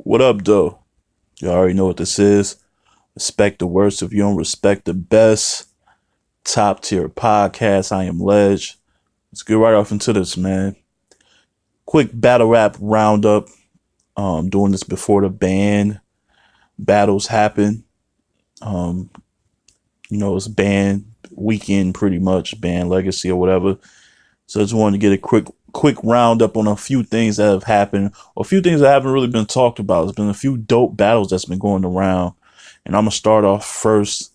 What up, though? You already know what this is. Respect the worst if you don't respect the best. Top tier podcast. I am Ledge. Let's get right off into this, man. Quick battle rap roundup. Doing this before the band battles happen. Um, it's band weekend pretty much, band legacy or whatever. So I just wanted to get a quick roundup on a few things that have happened, or a few things that haven't really been talked about. There's been a few dope battles that's been going around, and I'm gonna start off first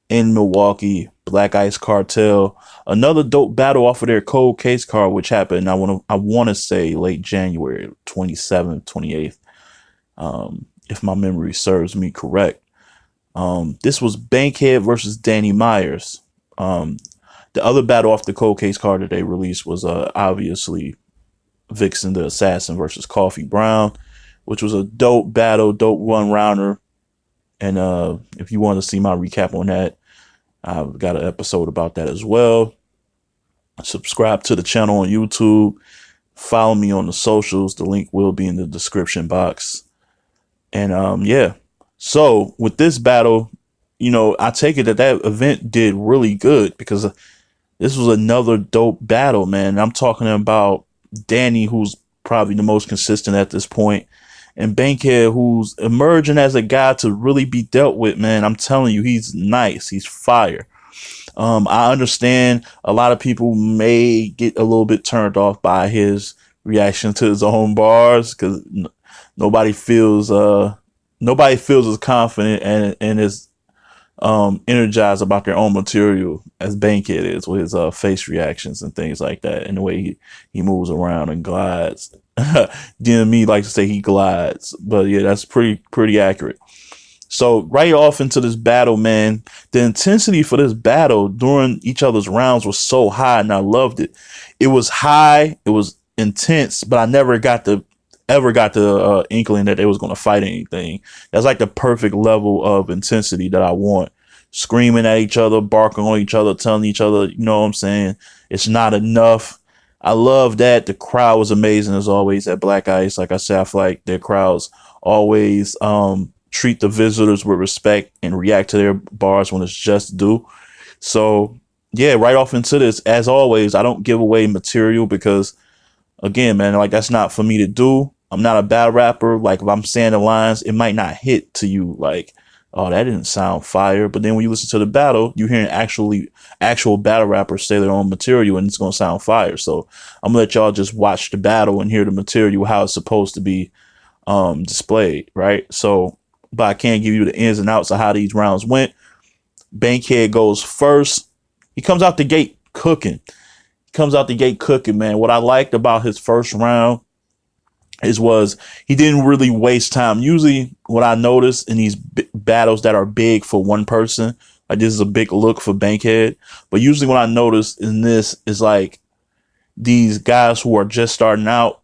in Milwaukee. Black Ice Cartel, another dope battle off of their cold case card, which happened. I want to say late January, 27th, 28th, if my memory serves me correct. This was Bankhead versus Danny Myers. The other battle off the cold case card that they released was obviously Vixen the Assassin versus Coffee Brown, which was a dope battle, dope one rounder. And if you want to see my recap on that, I've got an episode about that as well. Subscribe to the channel on YouTube. Follow me on the socials. The link will be in the description box. And yeah. So with this battle, I take it that event did really good because this was another dope battle, man. I'm talking about Danny, who's probably the most consistent at this point, and Bankhead, who's emerging as a guy to really be dealt with, man. I'm telling you, he's nice. He's fire. I understand a lot of people may get a little bit turned off by his reaction to his own bars because nobody feels as confident and as energized about their own material as Bankhead is with his face reactions and things like that, and the way he moves around and glides. DME likes to say he glides, but yeah, that's pretty accurate. So right off into this battle, man, the intensity for this battle during each other's rounds was so high, and I loved it. It was high, it was intense, but I never got the inkling that they was going to fight anything. That's like the perfect level of intensity that I want. Screaming at each other, barking on each other, telling each other, you know what I'm saying, it's not enough. I love that. The crowd was amazing as always at Black Ice. Like I said, I feel like their crowds always treat the visitors with respect and react to their bars when it's just due. So yeah, right off into this, as always, I don't give away material because, again, man, like that's not for me to do. I'm not a battle rapper. Like if I'm saying the lines, it might not hit to you like, oh, that didn't sound fire. But then when you listen to the battle, you're hearing actual battle rappers say their own material and it's going to sound fire. So I'm gonna let y'all just watch the battle and hear the material, how it's supposed to be displayed. Right. So, but I can't give you the ins and outs of how these rounds went. Bankhead goes first. He comes out the gate cooking. Man. What I liked about his first round was he didn't really waste time. Usually what I notice in these battles that are big for one person, like this is a big look for Bankhead, but usually what I notice in this is like these guys who are just starting out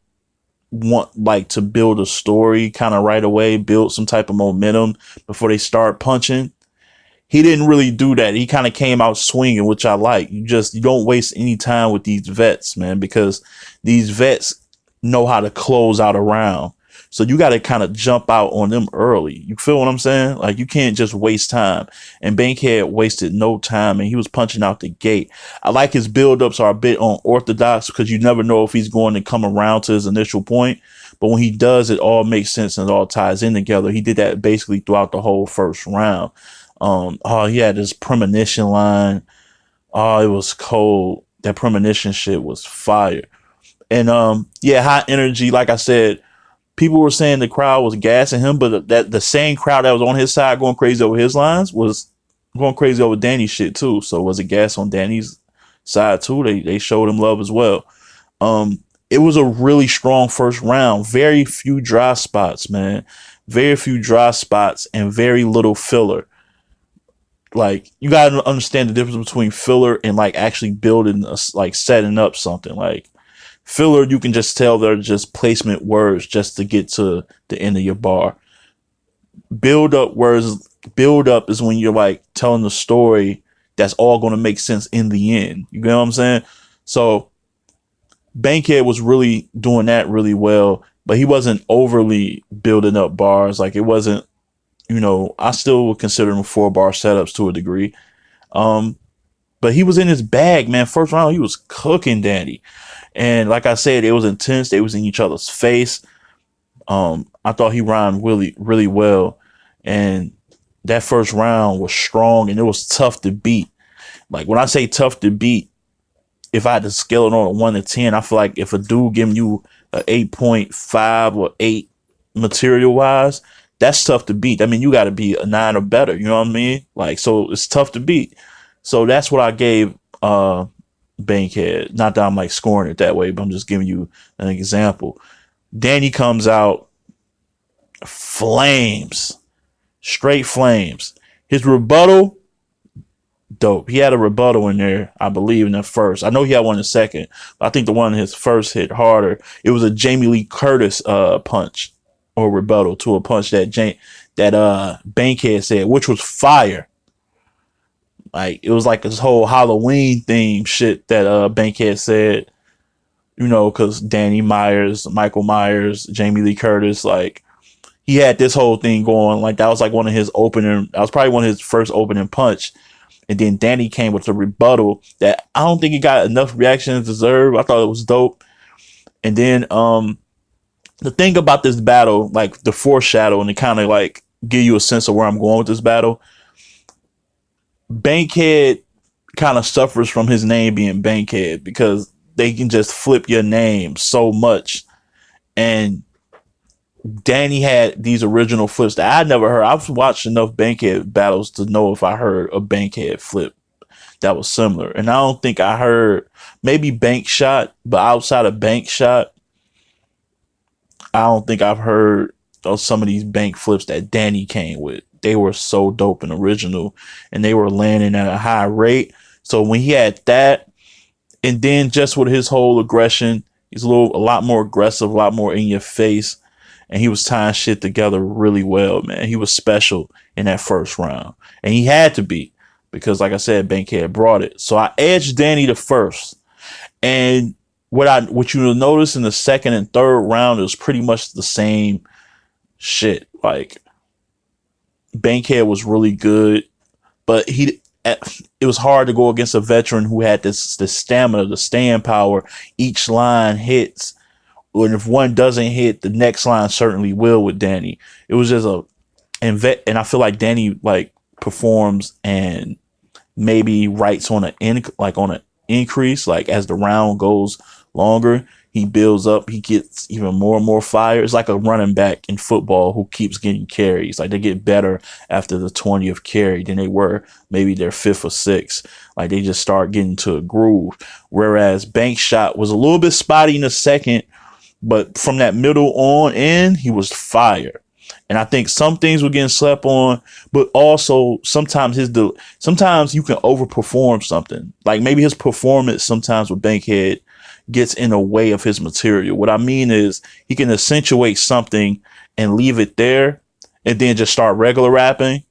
want like to build a story kind of right away, build some type of momentum before they start punching. He didn't really do that. He kind of came out swinging, which I like. You don't waste any time with these vets, man, because these vets know how to close out a round. So you got to kind of jump out on them early. You feel what I'm saying? Like you can't just waste time. And Bankhead wasted no time and he was punching out the gate. I like his buildups are a bit unorthodox because you never know if he's going to come around to his initial point. But when he does, it all makes sense and it all ties in together. He did that basically throughout the whole first round. He had this premonition line. Oh, it was cold. That premonition shit was fire. And yeah, high energy. Like I said, people were saying the crowd was gassing him, but that the same crowd that was on his side going crazy over his lines was going crazy over Danny's shit too. So was it gas on Danny's side too? They showed him love as well. It was a really strong first round. Very few dry spots, man. Very few dry spots and very little filler. Like you gotta understand the difference between filler and like actually building, like setting up something. Like filler, you can just tell they're just placement words just to get to the end of your bar. Build up is when you're like telling the story that's all going to make sense in the end. You know what I'm saying? So Bankhead was really doing that really well. but he wasn't overly building up bars. Like it wasn't, I still would consider him 4-bar setups to a degree. Um, but he was in his bag, man. First round, he was cooking Danny. And like I said, it was intense. They was in each other's face. I thought he rhymed really, really well. And that first round was strong and it was tough to beat. Like when I say tough to beat, if I had to scale it on a 1 to 10, I feel like if a dude giving you a 8.5 or 8 material wise, that's tough to beat. I mean, you got to be a 9 or better. You know what I mean? Like, so it's tough to beat. So that's what I gave Bankhead. Not that I'm like scoring it that way, but I'm just giving you an example. Danny comes out flames, straight flames. His rebuttal, dope. He had a rebuttal in there, I believe, in the first. I know he had one in the second, but I think the one in his first hit harder. It was a Jamie Lee Curtis punch or rebuttal to a punch that Bankhead said, which was fire. Like it was like this whole Halloween theme shit that Bankhead said, because Danny Myers, Michael Myers, Jamie Lee Curtis, like he had this whole thing going. Like that was like that was probably one of his first opening punch. And then Danny came with a rebuttal that I don't think it got enough reaction to deserve. I thought it was dope. And then the thing about this battle, like the foreshadow and to kind of like give you a sense of where I'm going with this battle, Bankhead kind of suffers from his name being Bankhead because they can just flip your name so much. And Danny had these original flips that I never heard. I've watched enough Bankhead battles to know if I heard a Bankhead flip that was similar. And I don't think I heard, maybe Bank Shot, but outside of Bank Shot, I don't think I've heard of some of these bank flips that Danny came with. They were so dope and original, and they were landing at a high rate. So when he had that, and then just with his whole aggression, he's a lot more aggressive, a lot more in your face. And he was tying shit together really well, man. He was special in that first round. And he had to be because, like I said, Bankhead brought it. So I edged Danny the first. And what you'll notice in the second and third round is pretty much the same shit. Like, Bankhead was really good, but it was hard to go against a veteran who had the stamina, the staying power. Each line hits. And if one doesn't hit, the next line certainly will with Danny. It was just and I feel like Danny like performs and maybe writes on an increase, like as the round goes longer, he builds up, he gets even more and more fire. It's like a running back in football who keeps getting carries. Like they get better after the 20th carry than they were maybe their 5th or 6th. Like they just start getting to a groove. Whereas Bank Shot was a little bit spotty in the second, but from that middle on in, he was fire. And I think some things were getting slept on, but also sometimes sometimes you can overperform something. Like maybe his performance sometimes with Bankhead gets in the way of his material. What I mean is he can accentuate something and leave it there and then just start regular rapping.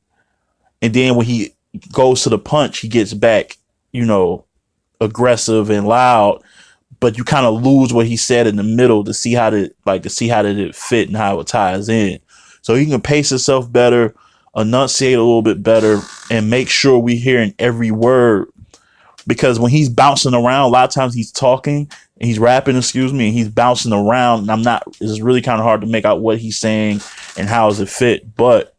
And then when he goes to the punch, he gets back, aggressive and loud. But you kind of lose what he said in the middle to see how did it fit and how it ties in. So he can pace himself better, enunciate a little bit better, and make sure we're hearing every word. Because when he's bouncing around, a lot of times he's talking and he's rapping, and he's bouncing around. And it's really kind of hard to make out what he's saying and how does it fit. But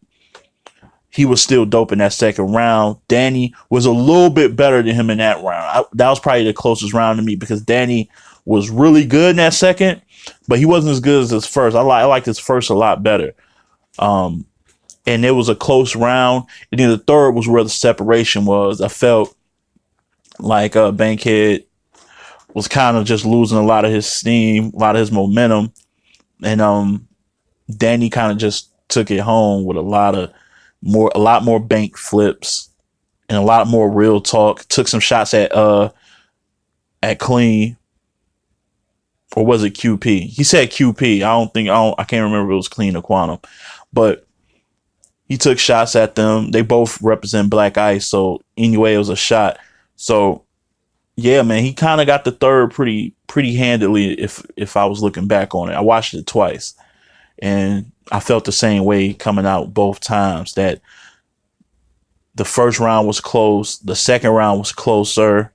he was still dope in that second round. Danny was a little bit better than him in that round. That was probably the closest round to me because Danny was really good in that second, but he wasn't as good as his first. I liked his first a lot better. And it was a close round. And then the third was where the separation was. I felt like Bankhead was kind of just losing a lot of his steam, a lot of his momentum. And Danny kind of just took it home with a lot more bank flips and a lot more real talk. Took some shots at Clean, or was it QP? He said QP. I can't remember if it was Clean or Quantum, but he took shots at them. They both represent Black Ice, so anyway, it was a shot. So Yeah, man, he kind of got the third pretty handily. If I was looking back on it, I watched it twice, and I felt the same way coming out both times. That the first round was close, the second round was closer,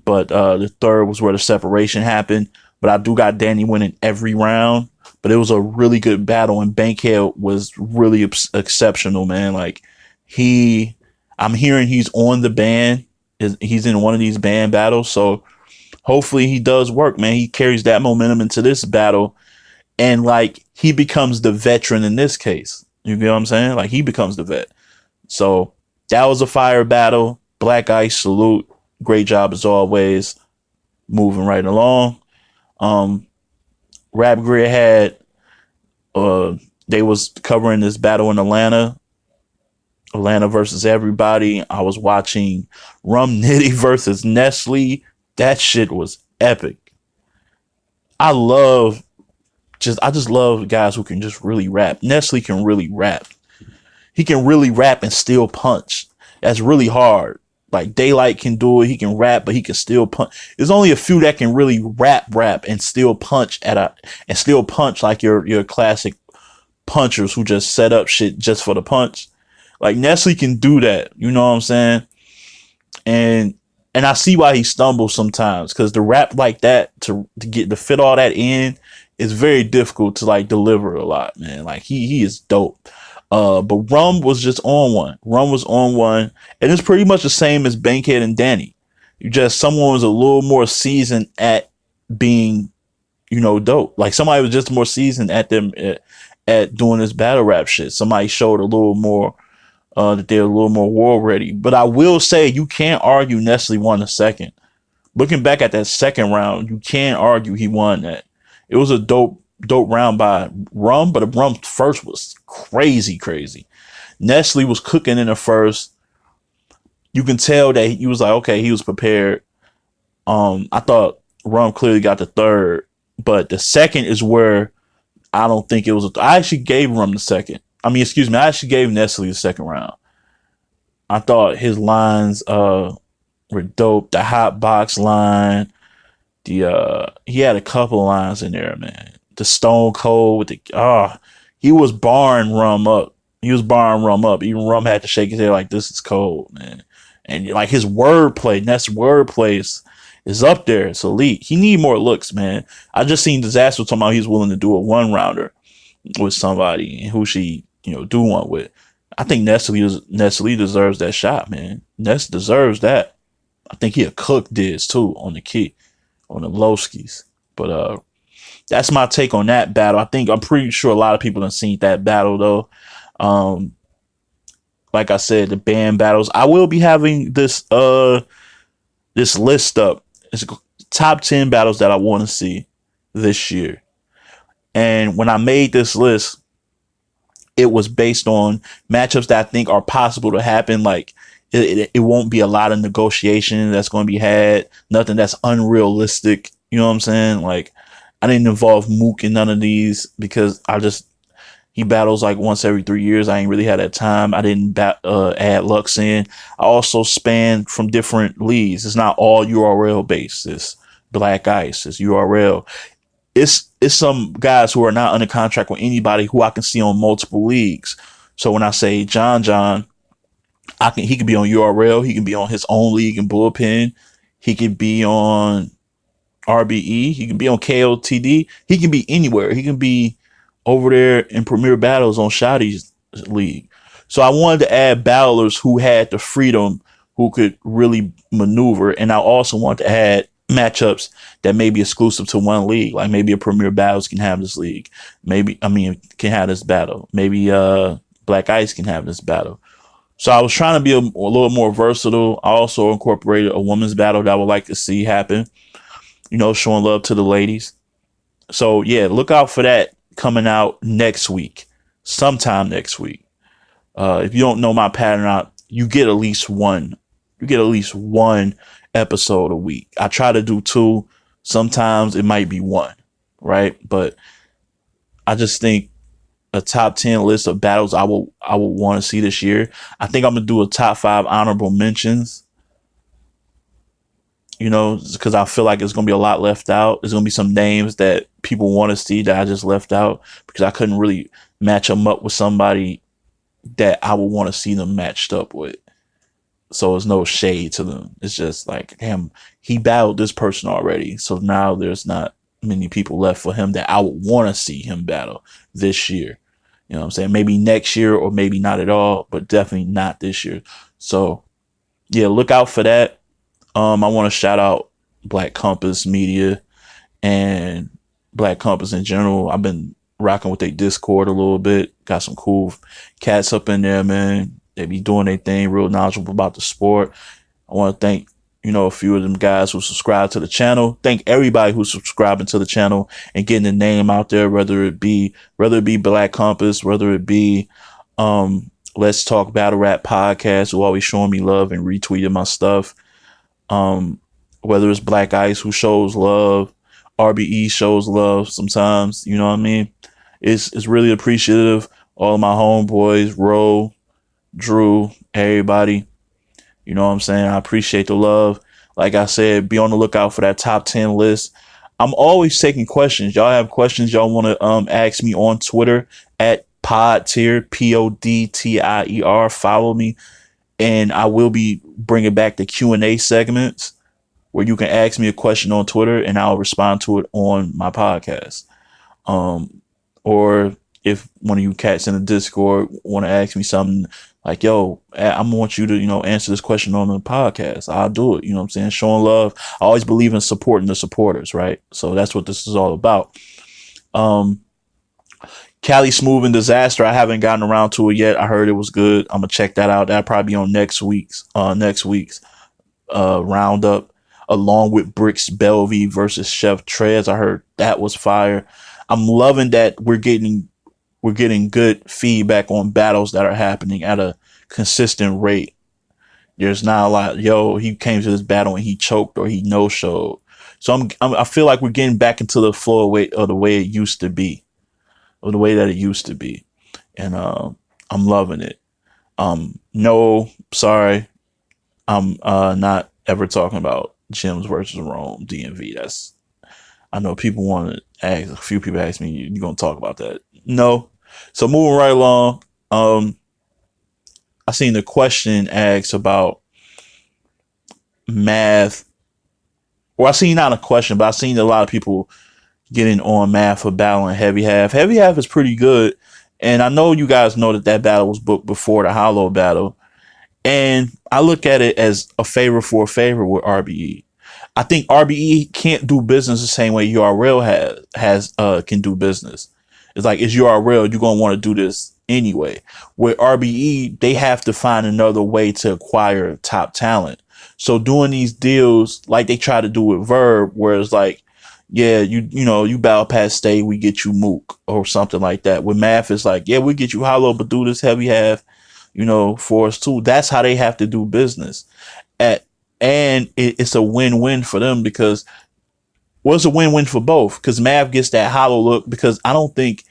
but the third was where the separation happened. But I do got Danny winning every round. But it was a really good battle, and Bankhead was really exceptional, man. Like he, I'm hearing he's on the band. He's in one of these band battles, so hopefully he does work, man. He carries that momentum into this battle, and like he becomes the veteran in this case. You get what I'm saying? Like he becomes the vet. So that was a fire battle. Black Ice, salute. Great job as always. Moving right along. Rap Grid had they was covering this battle in Atlanta. Atlanta versus everybody. I was watching Rum Nitty versus Nestle. That shit was epic. I just love guys who can just really rap. Nestle can really rap. He can really rap and still punch. That's really hard. Like Daylight can do it. He can rap, but he can still punch. There's only a few that can really rap and still punch like your classic punchers who just set up shit just for the punch. Like Nestle can do that. You know what I'm saying? And I see why he stumbles sometimes, because the rap like that to get to fit all that in is very difficult to like deliver a lot, man. Like he is dope. But Rum was just on one. Rum was on one, and it's pretty much the same as Bankhead and Danny. You just someone was a little more seasoned at being, dope. Like somebody was just more seasoned at them at doing this battle rap shit. Somebody showed a little more that they're a little more war ready. But I will say you can't argue Nestle won the second. Looking back at that second round, you can't argue he won that. It was a dope round by Rum, but the Rum first was crazy. Nestle was cooking in the first. You can tell that he was like, okay, he was prepared. I thought Rum clearly got the third, but the second is where I don't think it was. I actually gave Rum the second. I actually gave Nestle the second round. I thought his lines were dope. The hot box line, he had a couple lines in there, man. The Stone Cold with he was barring Rum up. Even Rum had to shake his head like, this is cold, man. And like his wordplay, Ness wordplay is up there. It's elite. He need more looks, man. I just seen Disaster talking about he's willing to do a one rounder with somebody and who she, do one with. I think Nestle deserves that shot, man. Ness deserves that. I think he a cook diz too on the key, on the low skis. But that's my take on that battle. I'm pretty sure a lot of people have seen that battle though. Like I said, the band battles. I will be having this list up. It's top 10 battles that I want to see this year. And when I made this list, it was based on matchups that I think are possible to happen. Like it won't be a lot of negotiation that's going to be had. Nothing that's unrealistic. You know what I'm saying? Like I didn't involve Mook in none of these because he battles like once every 3 years. I ain't really had that time. I didn't add Lux in. I also spanned from different leagues. It's not all URL based. It's Black Ice. It's URL. It's some guys who are not under contract with anybody who I can see on multiple leagues. So when I say John, he could be on URL. He can be on his own league in Bullpen. He could be on RBE. He can be on KOTD. He can be anywhere. He can be over there in Premier Battles on Shotty's league. So I wanted to add battlers who had the freedom, who could really maneuver. And I also want to add matchups that may be exclusive to one league. Like maybe a Premier Battles can have this league. Can have this battle. Maybe Black Ice can have this battle. So I was trying to be a little more versatile. I also incorporated a women's battle that I would like to see happen. Showing love to the ladies. So yeah, look out for that coming out next week, sometime next week. If you don't know my pattern, you get at least one. You get at least one episode a week. I try to do 2. Sometimes it might be 1, right? But I just think a top 10 list of battles I will want to see this year. I think I'm gonna do a top 5 honorable mentions. you know, because I feel like it's going to be a lot left out. There's going to be some names that people want to see that I just left out because I couldn't really match them up with somebody that I would want to see them matched up with. So there's no shade to them. It's just like, damn, he battled this person already. So now there's not many people left for him that I would want to see him battle this year. You know what I'm saying? Maybe next year or maybe not at all, but definitely not this year. So yeah, look out for that. I want to shout out Black Compass Media and Black Compass in general. I've been rocking with their Discord a little bit. Got some cool cats up in there, man. They be doing their thing, real knowledgeable about the sport. I want to thank, you know, a few of them guys who subscribe to the channel. Thank everybody who's subscribing to the channel and getting the name out there, whether it be Black Compass, whether it be Let's Talk Battle Rap Podcast, who always showing me love and retweeting my stuff. Whether it's Black Ice, who shows love, RBE shows love sometimes, you know what I mean? It's really appreciative. All of my homeboys, Ro, Drew, everybody, you know what I'm saying? I appreciate the love. Like I said, be on the lookout for that top 10 list. I'm always taking questions. Y'all have questions y'all want to ask me on Twitter at Podtier, PODTIER. Follow me, and I will be bringing back the Q&A segments where you can ask me a question on Twitter and I'll respond to it on my podcast. Or if one of you cats in the Discord want to ask me something like, yo, I want you to, you know, answer this question on the podcast, I'll do it. You know what I'm saying? Showing love. I always believe in supporting the supporters, right? So that's what this is all about. Cali Smooth and Disaster, I haven't gotten around to it yet. I heard it was good. I'm gonna check that out. That'll probably be on next week's roundup, along with Bricks Belvy versus Chef Trez. I heard that was fire. I'm loving that we're getting good feedback on battles that are happening at a consistent rate. There's not a lot, yo, he came to this battle and he choked or he no-showed. So I feel like we're getting back into the flow of the way it used to be, or the way that it used to be. And I'm loving it. No, sorry, I'm not ever talking about Gyms versus Rome DMV. I know people want to ask, a few people ask me, you gonna talk about that? No. So moving right along, I seen the question asked about math. Well, I seen not a question, but I seen a lot of people getting on math for battling Heavy Half. Heavy Half is pretty good, and I know you guys know that battle was booked before the Hollow battle, and I look at it as a favor for a favor with RBE. I think RBE can't do business the same way URL can do business. It's like, it's URL, you're going to want to do this anyway. With RBE, they have to find another way to acquire top talent. So doing these deals like they try to do with Verb, where it's like, yeah, you battle past stay, we get you Mook or something like that. With Math, it's like, yeah, we get you Hollow, but do this Heavy Half, for us too. That's how they have to do business. And it's a win-win for them because, well, it's a win-win for both, because Mav gets that Hollow look, because I don't think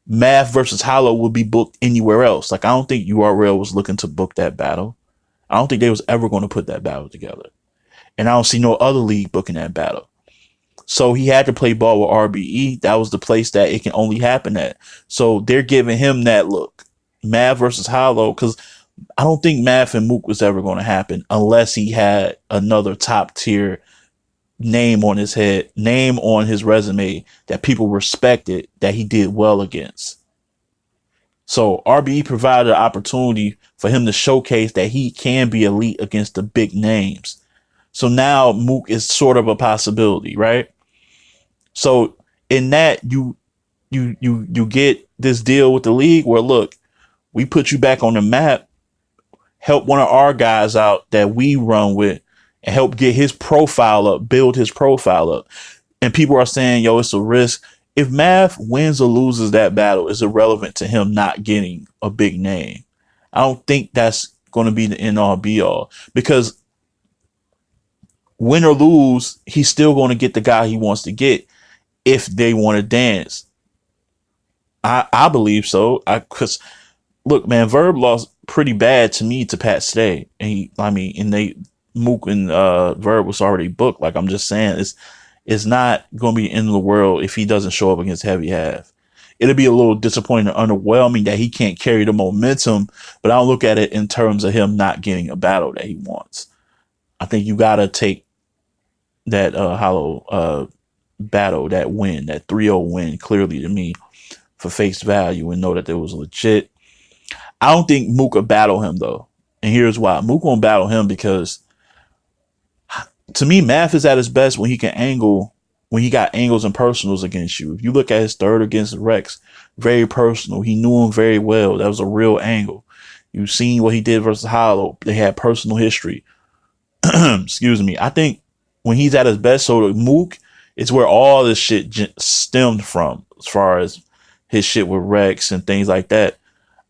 Mav versus Hollow will be booked anywhere else. Like, I don't think URL was looking to book that battle. I don't think they was ever going to put that battle together. And I don't see no other league booking that battle. So he had to play ball with RBE. That was the place that it can only happen at. So they're giving him that look. Mav versus Hollow, because I don't think Math and Mook was ever going to happen unless he had another top tier name on his resume that people respected, that he did well against. So RBE provided an opportunity for him to showcase that he can be elite against the big names. So now Mook is sort of a possibility, right? So in that, you get this deal with the league where, look, we put you back on the map, help one of our guys out that we run with, and help get his profile up, build his profile up. And people are saying, yo, it's a risk. If Math wins or loses that battle, it's irrelevant to him not getting a big name. I don't think that's going to be the end all be all, because win or lose, he's still going to get the guy he wants to get if they want to dance. I believe so. Because look, man, Verb lost pretty bad to me to Pat Stay, and Mook and Verb was already booked. Like I'm just saying, it's not going to be in the world if he doesn't show up against Heavy Half. It'll be a little disappointing and underwhelming that he can't carry the momentum, but I don't look at it in terms of him not getting a battle that he wants. I think you got to take that Hollow battle, that win, that 3-0 win, clearly to me for face value and know that it was legit. I don't think Mook will battle him though. And here's why. Mook won't battle him because to me, Math is at his best when he can angle, when he got angles and personals against you. If you look at his third against Rex, very personal. He knew him very well. That was a real angle. You've seen what he did versus Hollow. They had personal history. Excuse me. I think when he's at his best, so the Mook is where all this shit stemmed from, as far as his shit with Rex and things like that.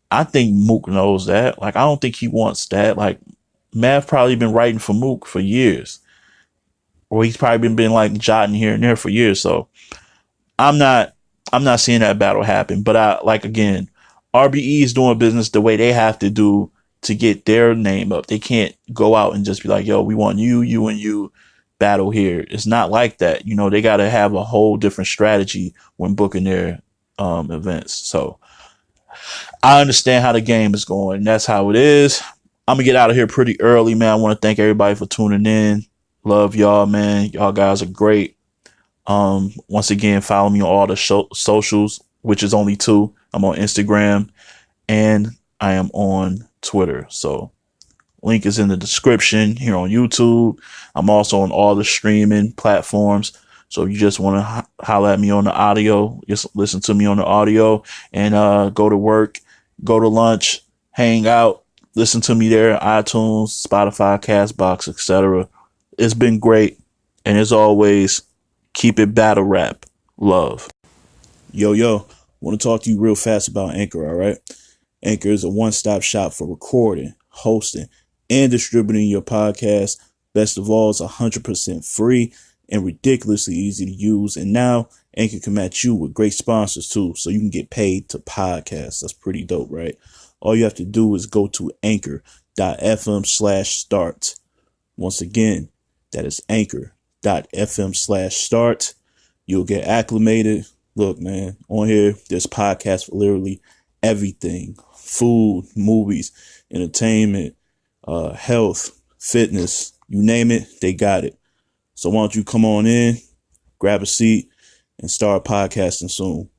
I think Mook knows that. Like, I don't think he wants that. Like, Mav probably been writing for Mook for years. Or he's probably been like jotting here and there for years. So I'm not seeing that battle happen. But I like, again, RBE is doing business the way they have to do to get their name up. They can't go out and just be like, yo, we want you, you, and you battle here. It's not like that. You know, they got to have a whole different strategy when booking their events. So I understand how the game is going. That's how it is. I'm going to get out of here pretty early, man. I want to thank everybody for tuning in. Love y'all, man. Y'all guys are great. Once again, follow me on all the socials, which is only 2. I'm on Instagram and I am on Twitter. So link is in the description here on YouTube. I'm also on all the streaming platforms. So if you just want to holler at me on the audio, just listen to me on the audio and go to work, go to lunch, hang out, listen to me there, iTunes, Spotify, Castbox, etc. It's been great. And as always, keep it battle rap. Love. Yo, want to talk to you real fast about Anchor, all right? Anchor is a one-stop shop for recording, hosting, and distributing your podcast. Best of all, it's 100% free and ridiculously easy to use. And now Anchor can match you with great sponsors too, so you can get paid to podcast. That's pretty dope, right? All you have to do is go to anchor.fm/start. Once again, that is anchor.fm/start. You'll get acclimated. Look, man, on here, there's podcasts for literally everything. Food, movies, entertainment, health, fitness, you name it, they got it. So why don't you come on in, grab a seat, and start podcasting soon.